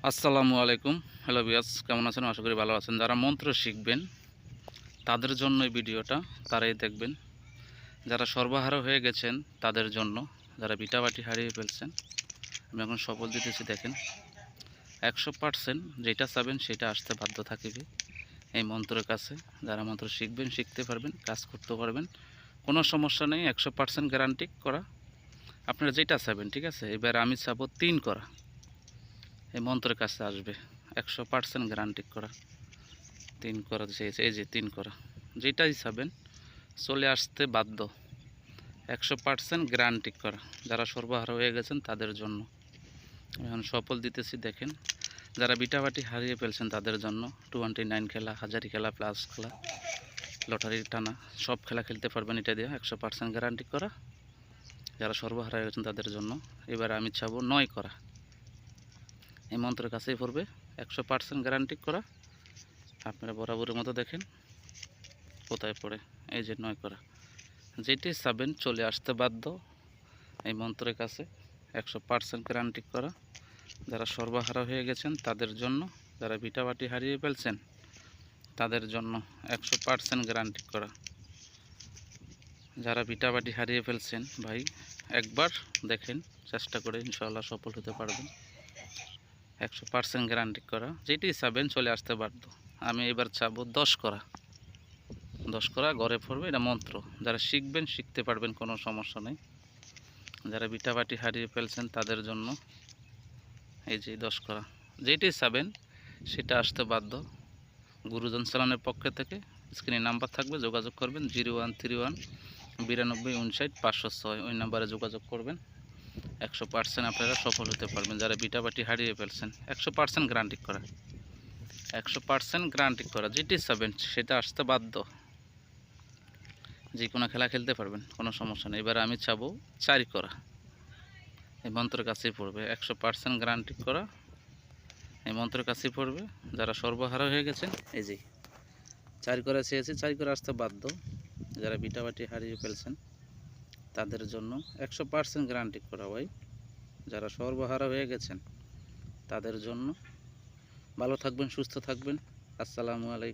আসসালামু আলাইকুম। Hello viewers, কেমন আছেন? আশা করি ভালো আছেন। যারা মন্ত্র শিখবেন তাদের জন্য এই ভিডিওটা, তারাই দেখবেন। যারা সর্বহারা হয়ে গেছেন তাদের জন্য, যারা ভিটাবাটি হারিয়ে ফেলছেন, আমি এখন শপথ দিতেছি। দেখেন, 100% যেটা চাবেন সেটা আসতে বাধ্য থাকিবে এই মন্ত্রের কাছে। যারা মন্ত্র শিখবেন, শিখতে পারবেন, কাজ করতে পারবেন, কোনো সমস্যা নেই। 100% গ্যারান্টি করা। আপনারা যেটা চাবেন, ঠিক আছে? এবার আমি চাবো 3 করা, এই মন্ত্রের কাছে আসবে। 100% গ্যারান্টি করা 3 করা চেয়েছে। এই যে 3 করা, যেটাই চাবেন চলে আসতে বাধ্য। 100% গ্যারান্টি করা। যারা সর্বহারা হয়ে গেছেন তাদের জন্য এখন সফল দিতেছি। দেখেন, যারা বিটাবাটি হারিয়ে ফেলছেন তাদের জন্য 29 খেলা, হাজারি খেলা, প্লাস খেলা, লটারি টানা, সব খেলা খেলতে পারবেন এটা দিয়ে। 100% গ্যারান্টি করা। যারা সর্বহারা হয়ে গেছেন তাদের জন্য এবার আমি চাবো 9 করা। এই মন্ত্রের কাছেই পড়বে, 100% গ্যারান্টি করা। আপনারা বরাবরের মতো দেখেন কোথায় পড়ে। এই যে 9 করা, যেটি চাবেন চলে আসতে বাধ্য এই মন্ত্রের কাছে। 100% গ্যারান্টি করা। যারা সর্বহারা হয়ে গেছেন তাদের জন্য, যারা ভিটাবাটি হারিয়ে ফেলছেন তাদের জন্য 100% গ্যারান্টি করা। যারা ভিটাবাটি হারিয়ে ফেলছেন ভাই, একবার দেখেন, চেষ্টা করে ইনশাআল্লাহ সফল হতে পারবেন। 100% গ্যারান্টি করা। যেটি চাবেন চলে আসতে বাধ্য। আমি এবার চাবো 10 করা। 10 করা ঘরে পড়বে, এটা মন্ত্র। যারা শিখবেন, শিখতে পারবেন, কোনো সমস্যা নেই। যারা ভিটাবাটি হারিয়ে ফেলছেন তাদের জন্য এই যে 10 করা, যেটি চাবেন সেটা আসতে বাধ্য। গুরুজন চালানের পক্ষ থেকে স্ক্রিনে নাম্বার থাকবে, যোগাযোগ করবেন। 0131 92 59 506, ওই নাম্বারে যোগাযোগ করবেন। 100% আপনারা সফল হতে পারবেন। যারা ভিটাবাটি হারিয়ে ফেলছেন 100% গ্যারান্টি করা। 100% গ্যারান্টি করা, যেটি চাবেন সেটা আসতে বাধ্য। যে কোনো খেলা খেলতে পারবেন, কোনো সমস্যা নেই। এবার আমি চাবো 4 করা। এই মন্ত্রের কাছেই পড়বে, 100% গ্যারান্টি করা। এই মন্ত্রের কাছেই পড়বে। যারা সর্বহারা হয়ে গেছেন, এই যে 4 করা চেয়েছে, 4 করে আসতে বাধ্য। যারা ভিটাবাটি হারিয়ে ফেলছেন তাদের জন্য 100% গ্যারান্টি করা ভাই। যারা সর্বহারা হয়ে গেছেন তাদের জন্য। ভালো থাকবেন, সুস্থ থাকবেন। আসসালামু আলাইকুম।